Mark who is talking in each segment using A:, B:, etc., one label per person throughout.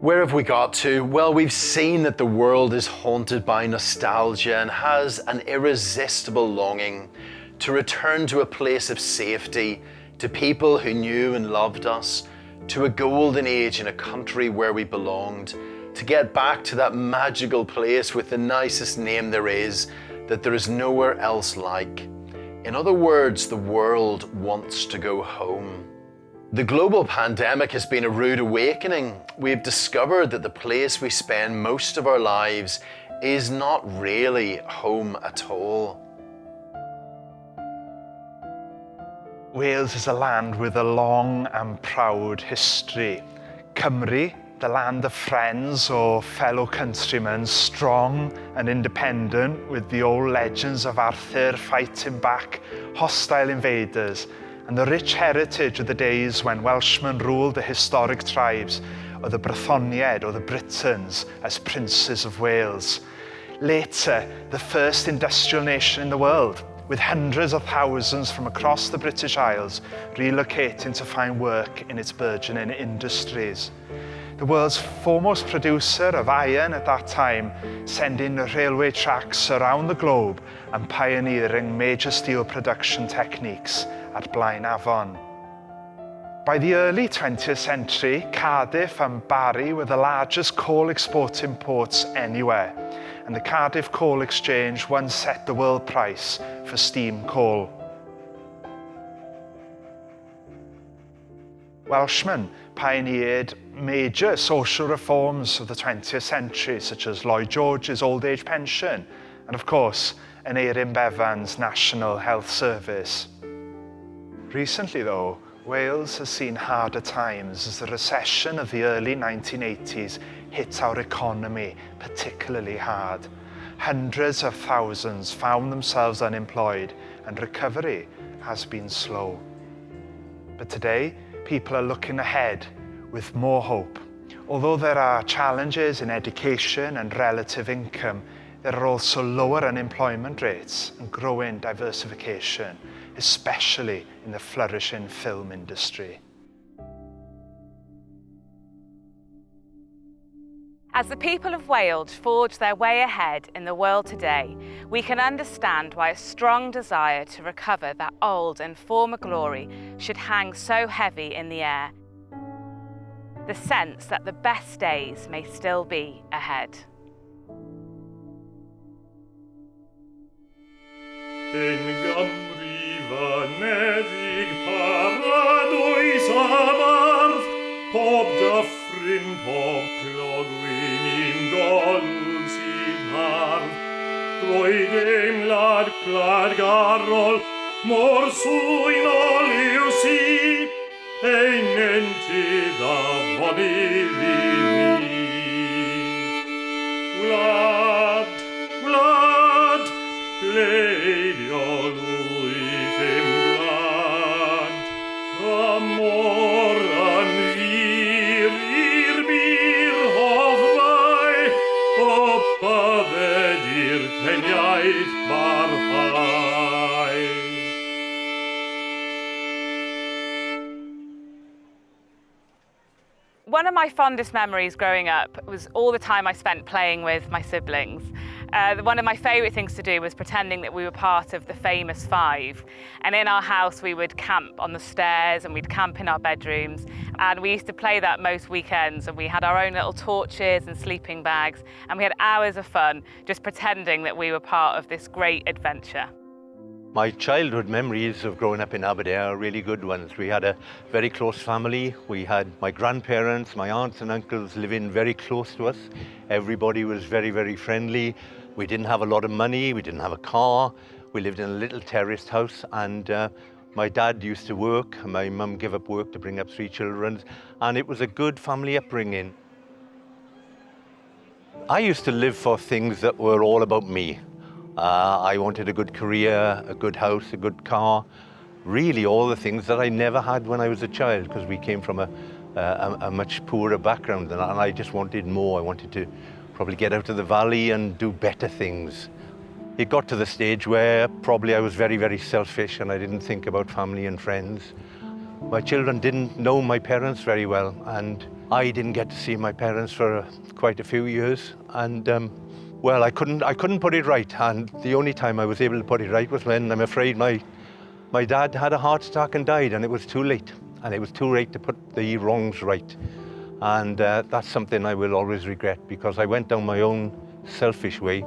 A: Where have we got to? Well, we've seen that the world is haunted by nostalgia and has an irresistible longing to return to a place of safety, to people who knew and loved us, to a golden age in a country where we belonged, to get back to that magical place with the nicest name there is, that there is nowhere else like. In other words, the world wants to go home. The global pandemic has been a rude awakening. We've discovered that the place we spend most of our lives is not really home at all.
B: Wales is a land with a long and proud history. Cymru, the land of friends or fellow countrymen, strong and independent, with the old legends of Arthur fighting back hostile invaders, and the rich heritage of the days when Welshmen ruled the historic tribes of the Brythoniaid or the Britons as princes of Wales. Later, the first industrial nation in the world, with hundreds of thousands from across the British Isles relocating to find work in its burgeoning industries. The world's foremost producer of iron at that time, sending railway tracks around the globe and pioneering major steel production techniques at Blaen Afon. By the early 20th century, Cardiff and Barry were the largest coal exporting ports anywhere, and the Cardiff Coal Exchange once set the world price for steam coal. Welshmen pioneered major social reforms of the 20th century, such as Lloyd George's old age pension, and of course, Aneurin Bevan's National Health Service. Recently though, Wales has seen harder times as the recession of the early 1980s hit our economy particularly hard. Hundreds of thousands found themselves unemployed and recovery has been slow. But today, people are looking ahead with more hope. Although there are challenges in education and relative income, there are also lower unemployment rates and growing diversification, especially in the flourishing film industry.
C: As the people of Wales forge their way ahead in the world today, we can understand why a strong desire to recover that old and former glory should hang so heavy in the air. The sense that the best days may still be ahead.
D: Vanedig paradois amarth, pob dyffryn, pob clogwyn in golwg sydd hardd. Roedd eim lad gladgarol, mor swynol yw sydd, ein entydd a fonydd I mi. Gwlad, gwlad, pleidiol amor an vir i'r bir hofnau o bydded i'r peniaeth barhau.
C: One of my fondest memories growing up was all the time I spent playing with my siblings. One of my favourite things to do was pretending that we were part of the famous five. And in our house, we would camp on the stairs and we'd camp in our bedrooms. And we used to play that most weekends, and we had our own little torches and sleeping bags. And we had hours of fun just pretending that we were part of this great adventure.
E: My childhood memories of growing up in Aberdeen are really good ones. We had a very close family. We had my grandparents, my aunts and uncles living very close to us. Everybody was very, very friendly. We didn't have a lot of money. We didn't have a car. We lived in a little terraced house, and my dad used to work. My mum gave up work to bring up 3 children, and it was a good family upbringing. I used to live for things that were all about me. I wanted a good career, a good house, a good car, really all the things that I never had when I was a child, because we came from a much poorer background, and I just wanted more. I wanted to probably get out of the valley and do better things. It got to the stage where probably I was very, very selfish and I didn't think about family and friends. My children didn't know my parents very well, and I didn't get to see my parents for quite a few years, and well, I couldn't put it right, and the only time I was able to put it right was when, I'm afraid, my dad had a heart attack and died, and it was too late, and it was too late to put the wrongs right. And that's something I will always regret, because I went down my own selfish way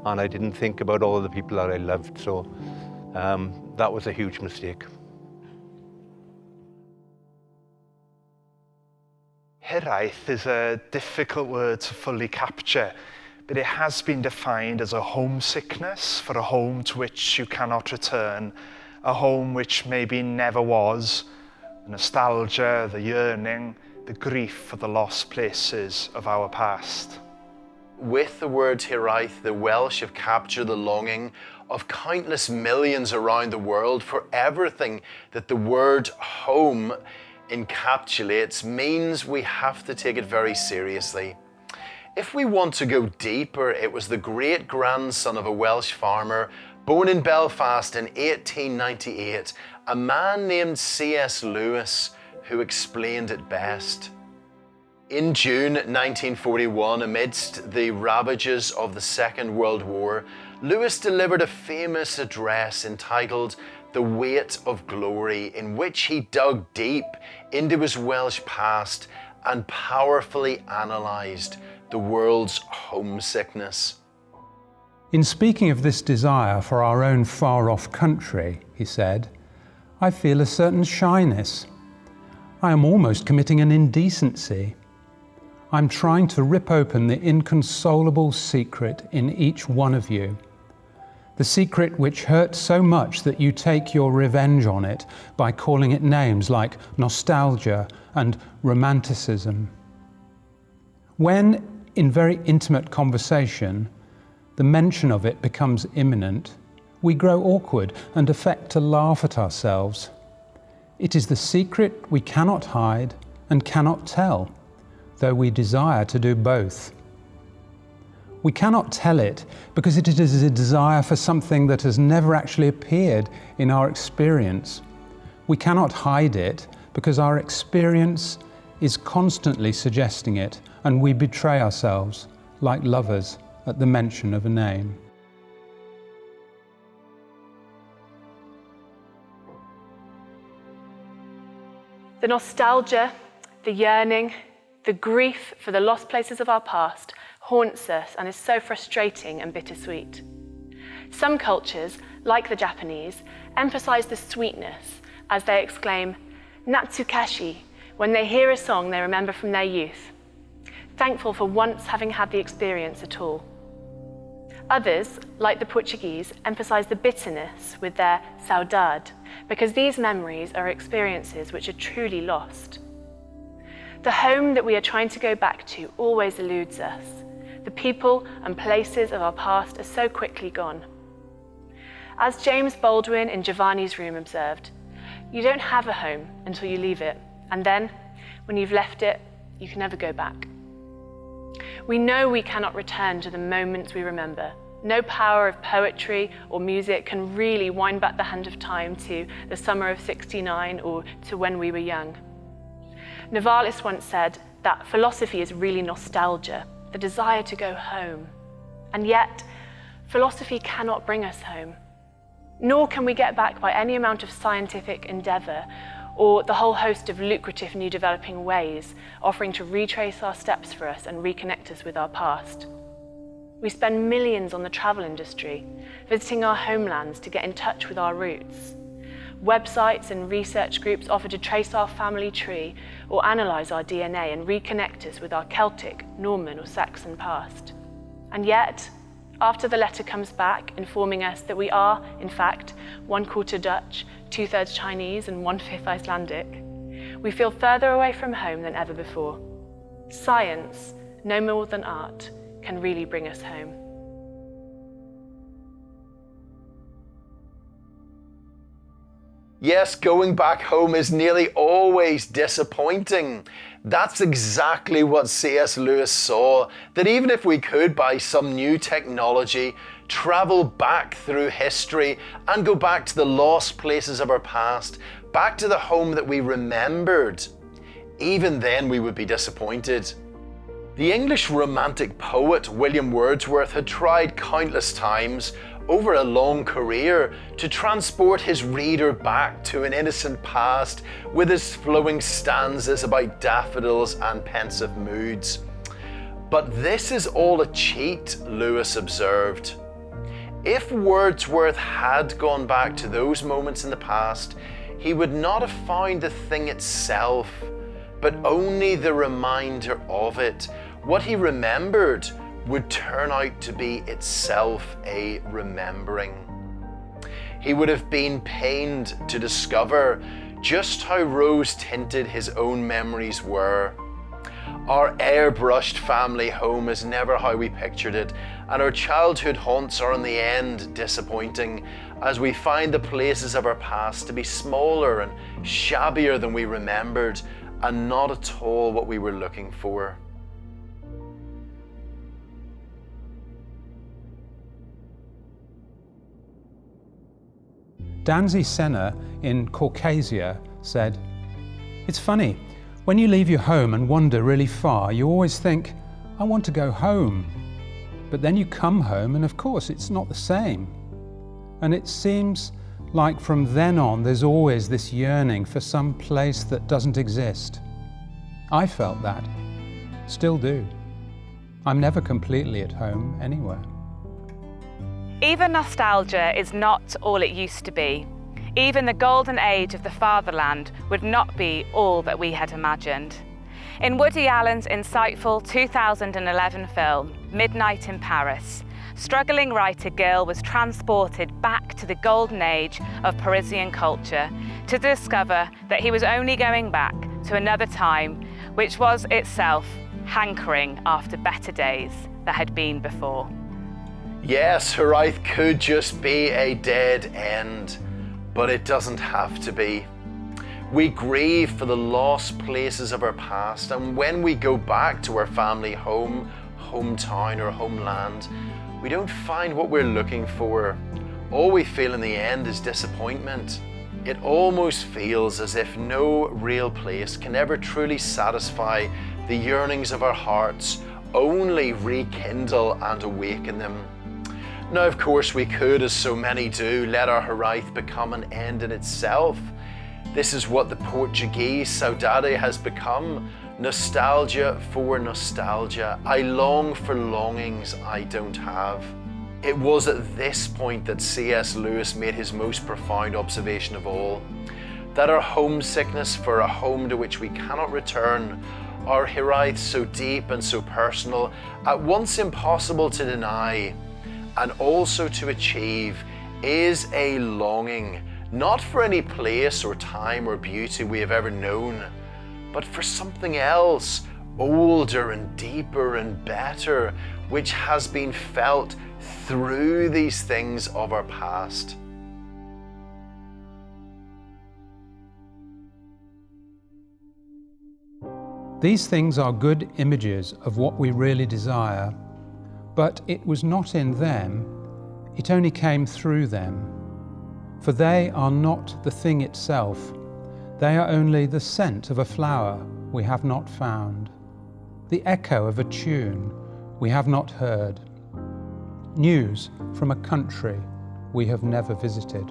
E: and I didn't think about all the people that I loved, so that was a huge mistake.
B: Hiraeth is a difficult word to fully capture, but it has been defined as a homesickness for a home to which you cannot return, a home which maybe never was, the nostalgia, the yearning, the grief for the lost places of our past.
A: With the word Hiraeth, the Welsh have captured the longing of countless millions around the world for everything that the word home encapsulates means we have to take it very seriously. If we want to go deeper, it was the great-grandson of a Welsh farmer born in Belfast in 1898, a man named C.S. Lewis, who explained it best. In June 1941, amidst the ravages of the Second World War, Lewis delivered a famous address entitled The Weight of Glory, in which he dug deep into his Welsh past and powerfully analysed the world's homesickness.
F: In speaking of this desire for our own far-off country, he said, I feel a certain shyness. I am almost committing an indecency. I'm trying to rip open the inconsolable secret in each one of you. The secret which hurts so much that you take your revenge on it by calling it names like nostalgia and romanticism. When, in very intimate conversation, the mention of it becomes imminent, we grow awkward and affect to laugh at ourselves. It is the secret we cannot hide and cannot tell, though we desire to do both. We cannot tell it because it is a desire for something that has never actually appeared in our experience. We cannot hide it because our experience is constantly suggesting it, and we betray ourselves like lovers at the mention of a name.
G: The nostalgia, the yearning, the grief for the lost places of our past haunts us and is so frustrating and bittersweet. Some cultures, like the Japanese, emphasize the sweetness as they exclaim, Natsukashi, when they hear a song they remember from their youth, thankful for once having had the experience at all. Others, like the Portuguese, emphasize the bitterness with their saudade, because these memories are experiences which are truly lost. The home that we are trying to go back to always eludes us. The people and places of our past are so quickly gone. As James Baldwin in Giovanni's Room observed, you don't have a home until you leave it, and then, when you've left it, you can never go back. We know we cannot return to the moments we remember. No power of poetry or music can really wind back the hand of time to the summer of '69 or to when we were young. Novalis once said that philosophy is really nostalgia, the desire to go home. And yet, philosophy cannot bring us home. Nor can we get back by any amount of scientific endeavour or the whole host of lucrative new developing ways offering to retrace our steps for us and reconnect us with our past. We spend millions on the travel industry, visiting our homelands to get in touch with our roots. Websites and research groups offer to trace our family tree or analyse our DNA and reconnect us with our Celtic, Norman or Saxon past. And yet, after the letter comes back informing us that we are, in fact, 1/4 Dutch, 2/3 Chinese and 1/5 Icelandic, we feel further away from home than ever before. Science, no more than art, can really bring us home.
A: Yes, going back home is nearly always disappointing. That's exactly what C.S. Lewis saw, that even if we could, by some new technology, travel back through history and go back to the lost places of our past, back to the home that we remembered, even then we would be disappointed. The English Romantic poet William Wordsworth had tried countless times over a long career to transport his reader back to an innocent past with his flowing stanzas about daffodils and pensive moods. But this is all a cheat, Lewis observed. If Wordsworth had gone back to those moments in the past, he would not have found the thing itself, but only the reminder of it. What he remembered would turn out to be itself a remembering. He would have been pained to discover just how rose-tinted his own memories were. Our airbrushed family home is never how we pictured it, and our childhood haunts are in the end disappointing as we find the places of our past to be smaller and shabbier than we remembered, and not at all what we were looking for.
F: Danzy Senna in Caucasia said, "It's funny, when you leave your home and wander really far, you always think, I want to go home. But then you come home and of course it's not the same. And it seems like from then on there's always this yearning for some place that doesn't exist. I felt that, still do. I'm never completely at home anywhere."
C: Even nostalgia is not all it used to be. Even the golden age of the fatherland would not be all that we had imagined. In Woody Allen's insightful 2011 film, Midnight in Paris, struggling writer Gil was transported back to the golden age of Parisian culture to discover that he was only going back to another time which was itself hankering after better days that had been before.
A: Yes, Hiraeth could just be a dead end, but it doesn't have to be. We grieve for the lost places of our past, and when we go back to our family home, hometown or homeland, we don't find what we're looking for. All we feel in the end is disappointment. It almost feels as if no real place can ever truly satisfy the yearnings of our hearts, only rekindle and awaken them. Now, of course, we could, as so many do, let our Hiraeth become an end in itself. This is what the Portuguese saudade has become. Nostalgia for nostalgia. I long for longings I don't have. It was at this point that C.S. Lewis made his most profound observation of all, that our homesickness for a home to which we cannot return, our Hiraeth so deep and so personal, at once impossible to deny, and also to achieve, is a longing, not for any place or time or beauty we have ever known, but for something else, older and deeper and better, which has been felt through these things of our past.
F: These things are good images of what we really desire, but it was not in them, it only came through them. For they are not the thing itself, they are only the scent of a flower we have not found, the echo of a tune we have not heard, news from a country we have never visited.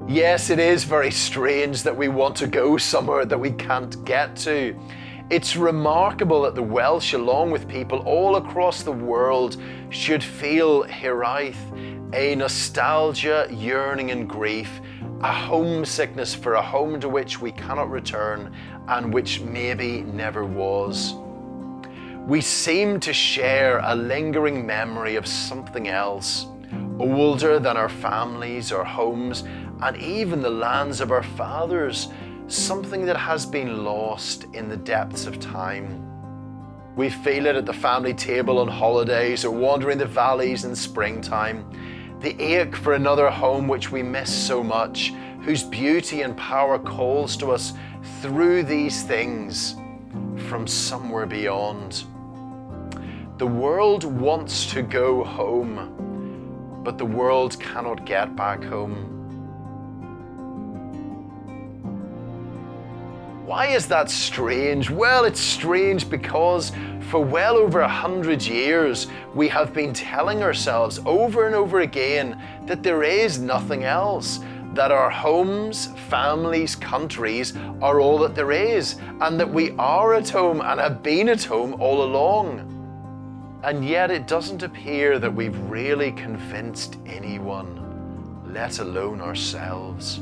A: Yes, it is very strange that we want to go somewhere that we can't get to. It's remarkable that the Welsh, along with people all across the world, should feel Hiraeth, a nostalgia, yearning and grief, a homesickness for a home to which we cannot return and which maybe never was. We seem to share a lingering memory of something else, older than our families, our homes, and even the lands of our fathers, something that has been lost in the depths of time. We feel it at the family table on holidays or wandering the valleys in springtime, the ache for another home which we miss so much, whose beauty and power calls to us through these things from somewhere beyond. The world wants to go home, but the world cannot get back home. Why is that strange? Well, it's strange because for well over 100 years, we have been telling ourselves over and over again that there is nothing else, that our homes, families, countries are all that there is, and that we are at home and have been at home all along. And yet it doesn't appear that we've really convinced anyone, let alone ourselves.